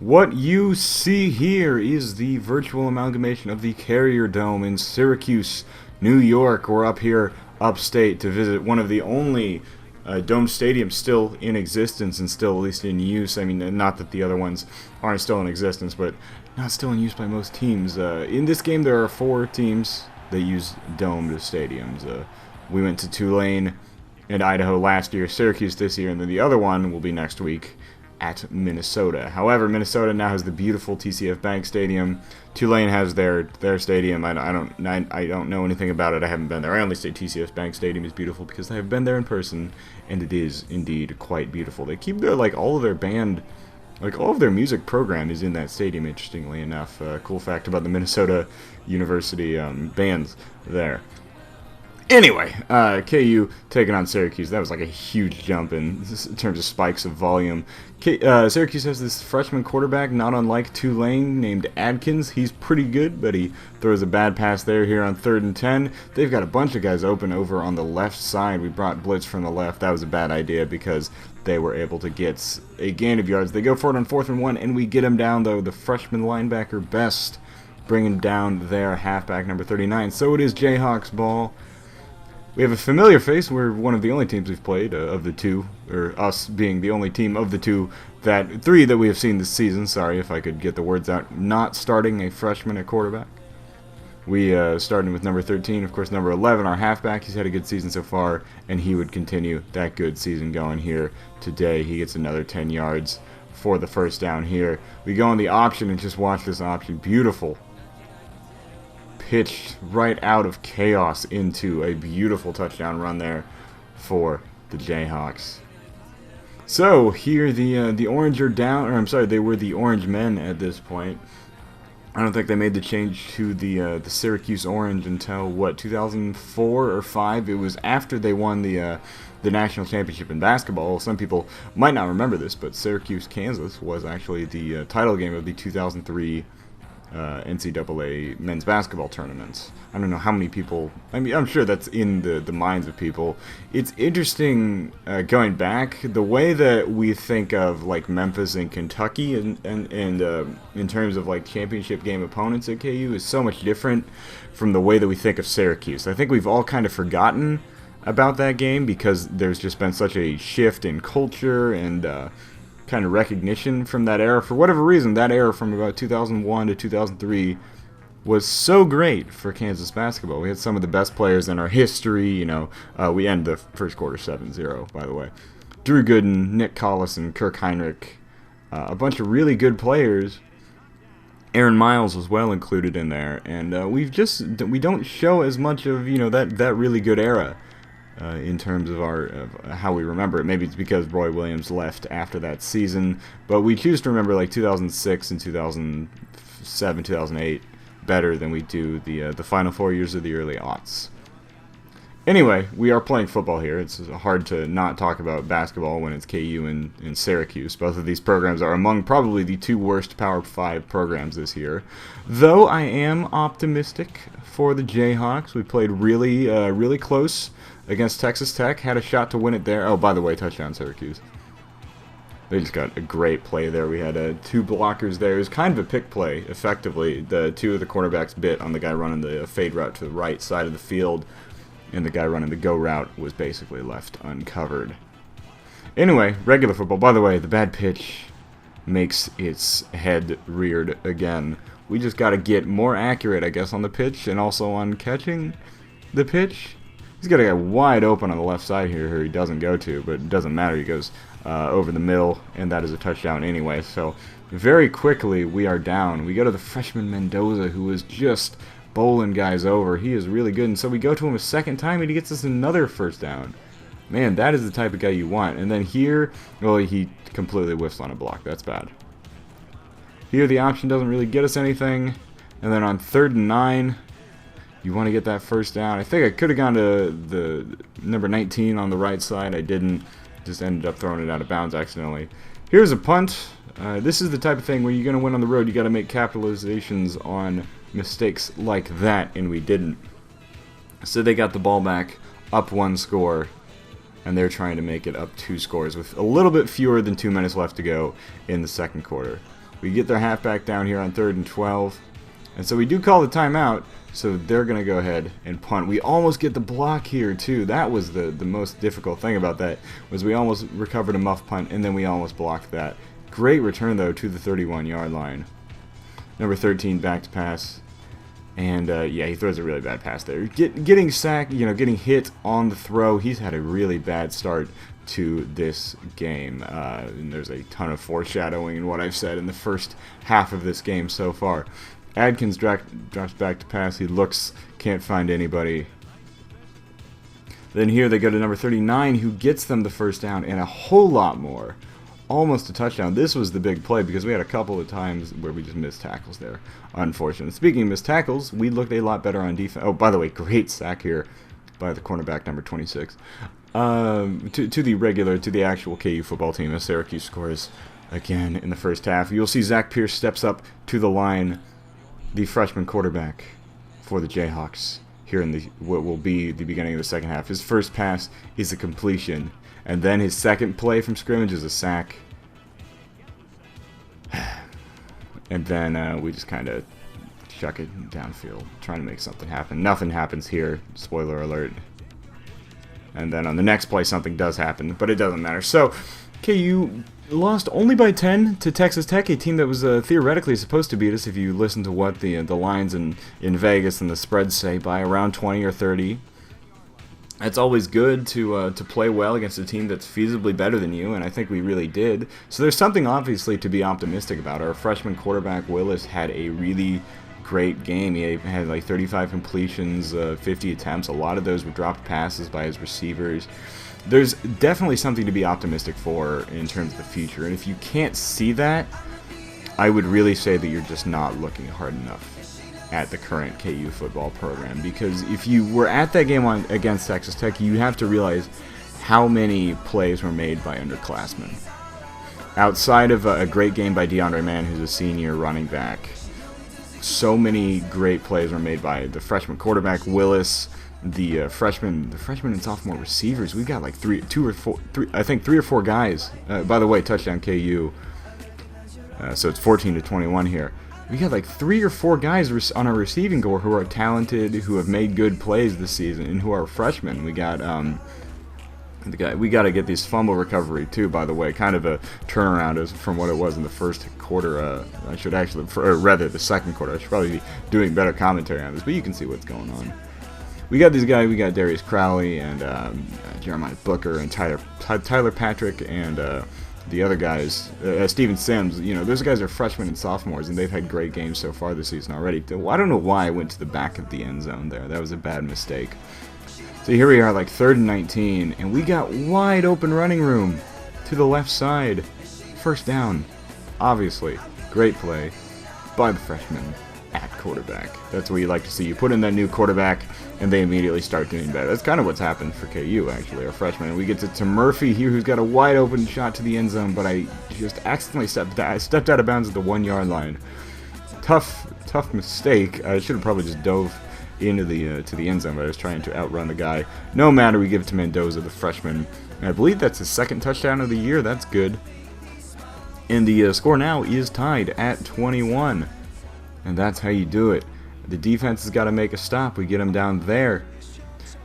What you see here is the virtual amalgamation of the Carrier Dome in Syracuse, New York. We're up here upstate to visit one of the only dome stadiums still in existence and still at least in use. I mean, not that the other ones aren't still in existence, but not still in use by most teams. In this game, there are 4 teams that use domed stadiums. We went to Tulane and Idaho last year, Syracuse this year, and then the other one will be next week at Minnesota. However, Minnesota now has the beautiful TCF Bank Stadium. Tulane has their stadium. I don't know anything about it. I haven't been there. I only say TCF Bank Stadium is beautiful because I have been there in person, and it is indeed quite beautiful. They keep their all of their band, all of their music program is in that stadium. Interestingly enough, cool fact about the Minnesota University bands there. Anyway, KU taking on Syracuse. That was like a huge jump in terms of spikes of volume. Syracuse has this freshman quarterback, not unlike Tulane, named Adkins. He's pretty good, but he throws a bad pass there here on 3rd and 10. They've got a bunch of guys open over on the left side. We brought blitz from the left. That was a bad idea because they were able to get a gain of yards. They go for it on 4th and 1, and we get him down, though. The freshman linebacker Best bringing down their halfback, number 39. So it is Jayhawks ball. We have a familiar face. We're one of the only teams we've played of the two, or us being the only team of the three that we have seen this season. Sorry if I could get the words out. Not starting a freshman at quarterback. We started with number 13, of course, number 11, our halfback. He's had a good season so far, and he would continue that good season going here today. He gets another 10 yards for the first down here. We go on the option and just watch this option. Beautiful. Pitched right out of chaos into a beautiful touchdown run there for the Jayhawks. So here the Orange are down, or I'm sorry, they were the Orangemen at this point. I don't think they made the change to the Syracuse Orange until what, 2004 or 5. It was after they won the national championship in basketball. Some people might not remember this, but Syracuse, Kansas was actually the title game of the 2003 NCAA men's basketball tournaments. I don't know how many people, I mean, I'm sure that's in the minds of people. It's interesting going back, the way that we think of Memphis and Kentucky and in terms of championship game opponents at KU is so much different from the way that we think of Syracuse. I think we've all kind of forgotten about that game because there's just been such a shift in culture and kind of recognition from that era. For whatever reason, that era from about 2001 to 2003 was so great for Kansas basketball. We had some of the best players in our history. We ended the first quarter 7-0, by the way. Drew Gooden, Nick Collison, Kirk Heinrich, a bunch of really good players. Aaron Miles was well included in there, and we don't show as much of that really good era. In terms of how we remember it. Maybe it's because Roy Williams left after that season, but we choose to remember 2006 and 2007, 2008 better than we do the final 4 years of the early aughts. Anyway, we are playing football here. It's hard to not talk about basketball when it's KU and Syracuse. Both of these programs are among probably the 2 worst Power 5 programs this year. Though I am optimistic for the Jayhawks. We played really close against Texas Tech, had a shot to win it there. Oh, by the way, touchdown Syracuse. They just got a great play there. We had 2 blockers there. It was kind of a pick play, effectively. The 2 of the cornerbacks bit on the guy running the fade route to the right side of the field, and the guy running the go route was basically left uncovered. Anyway, regular football. By the way, the bad pitch makes its head reared again. We just got to get more accurate, I guess, on the pitch and also on catching the pitch. He's got a guy wide open on the left side here who he doesn't go to, but it doesn't matter. He goes over the middle, and that is a touchdown anyway. So very quickly, we are down. We go to the freshman Mendoza, who is just bowling guys over. He is really good, and so we go to him a second time, and he gets us another first down. Man, that is the type of guy you want. And then here, well, he completely whiffs on a block. That's bad. Here, the option doesn't really get us anything. And then on 3rd and 9... you want to get that first down. I think I could have gone to the number 19 on the right side. I didn't. Just ended up throwing it out of bounds accidentally. Here's a punt. This is the type of thing where you're going to win on the road. You got to make capitalizations on mistakes like that, and we didn't. So they got the ball back, up 1 score, and they're trying to make it up 2 scores with a little bit fewer than 2 minutes left to go in the second quarter. We get their halfback down here on 3rd and 12. And so we do call the timeout. So they're going to go ahead and punt. We almost get the block here, too. That was the most difficult thing about that, was we almost recovered a muff punt, and then we almost blocked that. Great return, though, to the 31-yard line. Number 13 back to pass. And, yeah, he throws a really bad pass there. Getting sacked, getting hit on the throw. He's had a really bad start to this game. And there's a ton of foreshadowing in what I've said in the first half of this game so far. Adkins drops back to pass. He looks, can't find anybody. Then here they go to number 39, who gets them the first down and a whole lot more. Almost a touchdown. This was the big play because we had a couple of times where we just missed tackles there. Unfortunately. Speaking of missed tackles, we looked a lot better on defense. Oh, by the way, great sack here by the cornerback, number 26. To the actual KU football team as Syracuse scores again in the first half. You'll see Zach Pierce steps up to the line, the freshman quarterback for the Jayhawks here in what will be the beginning of the second half. His first pass is a completion, and then his second play from scrimmage is a sack. And then we just kind of chuck it downfield, trying to make something happen. Nothing happens here, spoiler alert. And then on the next play, something does happen, but it doesn't matter. So, KU lost only by 10 to Texas Tech, a team that was theoretically supposed to beat us if you listen to what the lines in Vegas and the spreads say, by around 20 or 30. It's always good to play well against a team that's feasibly better than you, and I think we really did. So there's something obviously to be optimistic about. Our freshman quarterback Willis had a really great game. He had like 35 completions, 50 attempts. A lot of those were dropped passes by his receivers. There's definitely something to be optimistic for in terms of the future, and if you can't see that, I would really say that you're just not looking hard enough at the current KU football program, because if you were at that game against Texas Tech, you have to realize how many plays were made by underclassmen. Outside of a great game by DeAndre Mann, who's a senior running back, so many great plays were made by the freshman quarterback Willis, the freshman and sophomore receivers. We've got like three or four guys. By the way, touchdown KU. So it's 14-21 here. We got like 3 or 4 guys on our receiving core who are talented, who have made good plays this season, and who are freshmen. We got we got to get this fumble recovery too. By the way, kind of a turnaround from what it was in the first quarter. Or rather the second quarter. I should probably be doing better commentary on this, but you can see what's going on. We got these guys. We got Darius Crowley and Jeremiah Booker and Tyler Patrick and the other guys, Steven Sims. Those guys are freshmen and sophomores, and they've had great games so far this season already. I don't know why I went to the back of the end zone there. That was a bad mistake. So here we are, like 3rd and 19, and we got wide open running room to the left side. First down, obviously. Great play by the freshman at quarterback. That's what you like to see. You put in that new quarterback, and they immediately start doing better. That's kind of what's happened for KU, actually, our freshman. And we get to Murphy here, who's got a wide open shot to the end zone, but I just accidentally stepped out of bounds at the 1-yard line. Tough mistake. I should have probably just dove into to the end zone, but I was trying to outrun the guy. No matter, we give it to Mendoza, the freshman. And I believe that's his 2nd touchdown of the year. That's good. And the score now is tied at 21. And that's how you do it. The defense has got to make a stop. We get them down there.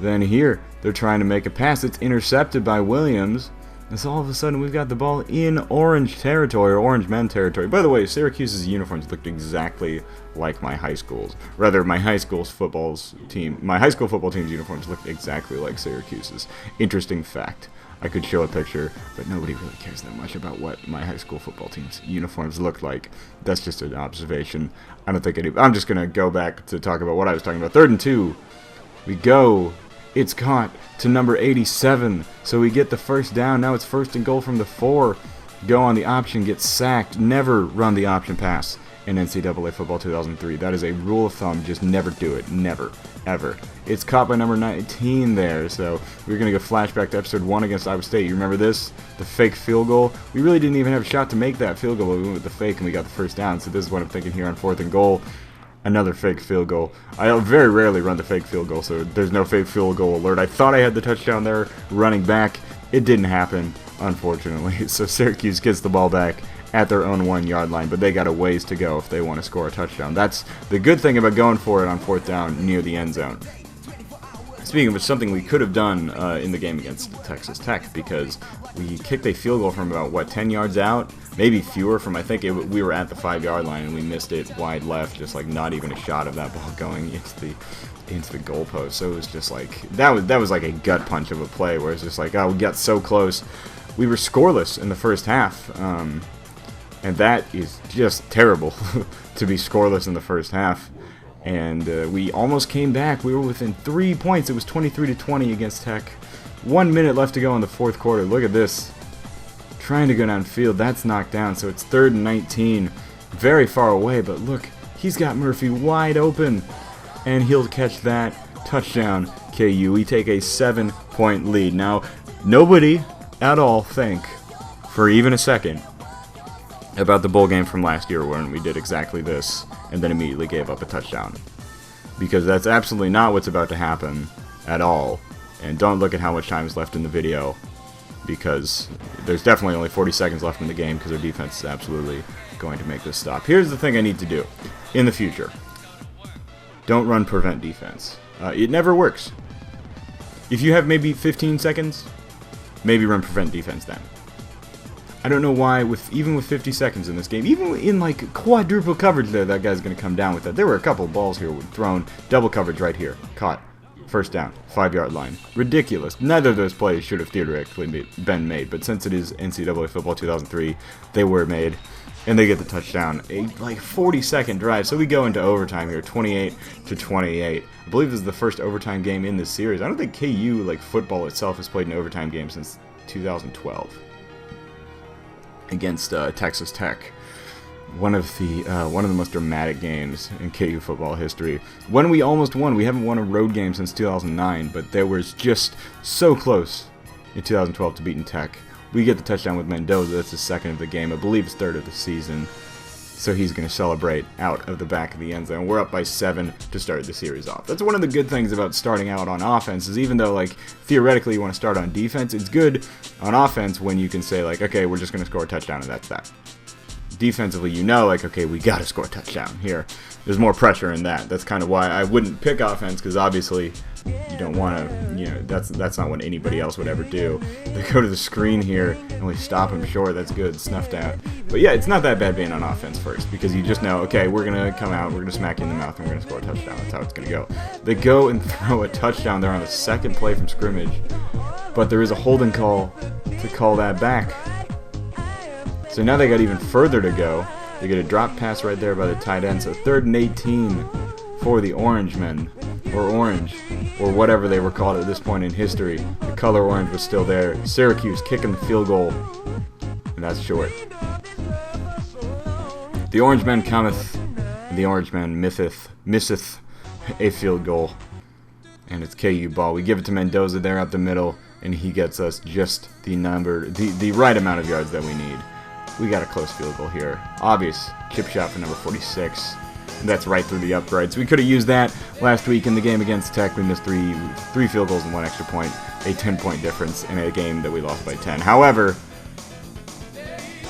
Then here, they're trying to make a pass. It's intercepted by Williams. And so all of a sudden, we've got the ball in Orange territory, or Orange men territory. By the way, Syracuse's uniforms looked exactly like my high school's. Rather, my high school football team's uniforms looked exactly like Syracuse's. Interesting fact. I could show a picture, but nobody really cares that much about what my high school football team's uniforms look like. That's just an observation. I'm just going to go back to talk about what I was talking about. 3rd and 2. We go. It's caught to number 87. So we get the first down. Now it's 1st and goal from the 4. Go on the option, get sacked. Never run the option pass in NCAA football 2003. That is a rule of thumb. Just never do it. Never. Ever. It's caught by number 19 there. So we're going to go flashback to episode 1 against Iowa State. You remember this? The fake field goal. We really didn't even have a shot to make that field goal, but we went with the fake and we got the first down. So this is what I'm thinking here on 4th and goal. Another fake field goal. I very rarely run the fake field goal, so there's no fake field goal alert. I thought I had the touchdown there running back. It didn't happen, unfortunately. So Syracuse gets the ball back at their own 1-yard line, but they got a ways to go if they want to score a touchdown. That's the good thing about going for it on 4th down near the end zone. Speaking of which, something we could have done in the game against Texas Tech, because we kicked a field goal from about, 10 yards out? Maybe fewer from, I think we were at the 5-yard line and we missed it wide left, just like not even a shot of that ball going into the goalpost. So it was just like, that was like a gut punch of a play where it's just like, oh, we got so close. We were scoreless in the first half, and that is just terrible to be scoreless in the first half. And we almost came back. We were within 3 points. It was 23-20 against Tech. 1 minute left to go in the 4th quarter. Look at this. Trying to go downfield. That's knocked down. So it's 3rd and 19. Very far away. But look, he's got Murphy wide open. And he'll catch that. Touchdown, KU. We take a 7-point lead. Now, nobody at all think for even a second about the bowl game from last year when we did exactly this and then immediately gave up a touchdown. Because that's absolutely not what's about to happen at all. And don't look at how much time is left in the video, because there's definitely only 40 seconds left in the game, because our defense is absolutely going to make this stop. Here's the thing I need to do in the future. Don't run prevent defense. It never works. If you have maybe 15 seconds, maybe run prevent defense then. I don't know why, even with 50 seconds in this game, even in like quadruple coverage there, that guy's going to come down with that. There were a couple of balls here thrown, double coverage right here, caught, 1st down, 5-yard line. Ridiculous. Neither of those plays should have theoretically been made, but since it is NCAA football 2003, they were made, and they get the touchdown. A like 40-second drive, so we go into overtime here, 28-28. I believe this is the first overtime game in this series. I don't think KU, like football itself, has played an overtime game since 2012. Against Texas Tech, one of the most dramatic games in KU football history. When we almost won, we haven't won a road game since 2009, but there was just so close in 2012 to beating Tech. We get the touchdown with Mendoza. That's the 2nd of the game. I believe it's 3rd of the season. So he's going to celebrate out of the back of the end zone. We're up by 7 to start the series off. That's one of the good things about starting out on offense, is even though, like, theoretically you want to start on defense, it's good on offense when you can say, like, okay, we're just going to score a touchdown and that's that. Defensively, you know, like, okay, we got to score a touchdown here. There's more pressure in that. That's kind of why I wouldn't pick offense, because obviously you don't want to, you know, that's not what anybody else would ever do. They go to the screen here and we stop him short. That's good, snuffed out. But yeah, it's not that bad being on offense first, because you just know, okay, we're going to come out, we're going to smack you in the mouth, and we're going to score a touchdown. That's how it's going to go. They go and throw a touchdown there on the 2nd play from scrimmage, but there is a holding call to call that back. So now they got even further to go. They get a drop pass right there by the tight end. So 3rd and 18 for the Orangemen, or Orange, or whatever they were called at this point in history. The color orange was still there. Syracuse kicking the field goal, and that's short. The Orangemen cometh, and the Orangemen misseth a field goal, and it's KU ball. We give it to Mendoza there up the middle, and he gets us just the right amount of yards that we need. We got a close field goal here. Obvious chip shot for number 46. That's right through the uprights. We could have used that last week in the game against Tech. We missed three field goals and 1 extra point. A 10-point difference in a game that we lost by 10. However,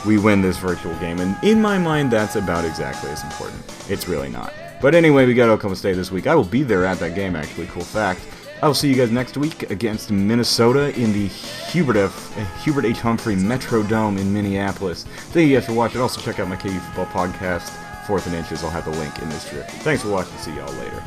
we win this virtual game, and in my mind, that's about exactly as important. It's really not. But anyway, we got Oklahoma State this week. I will be there at that game, actually. Cool fact. I will see you guys next week against Minnesota in the Hubert H. Humphrey Metrodome in Minneapolis. Thank you guys for watching. Also, check out my KU Football Podcast, 4th and Inches. I'll have the link in the description. Thanks for watching. See y'all later.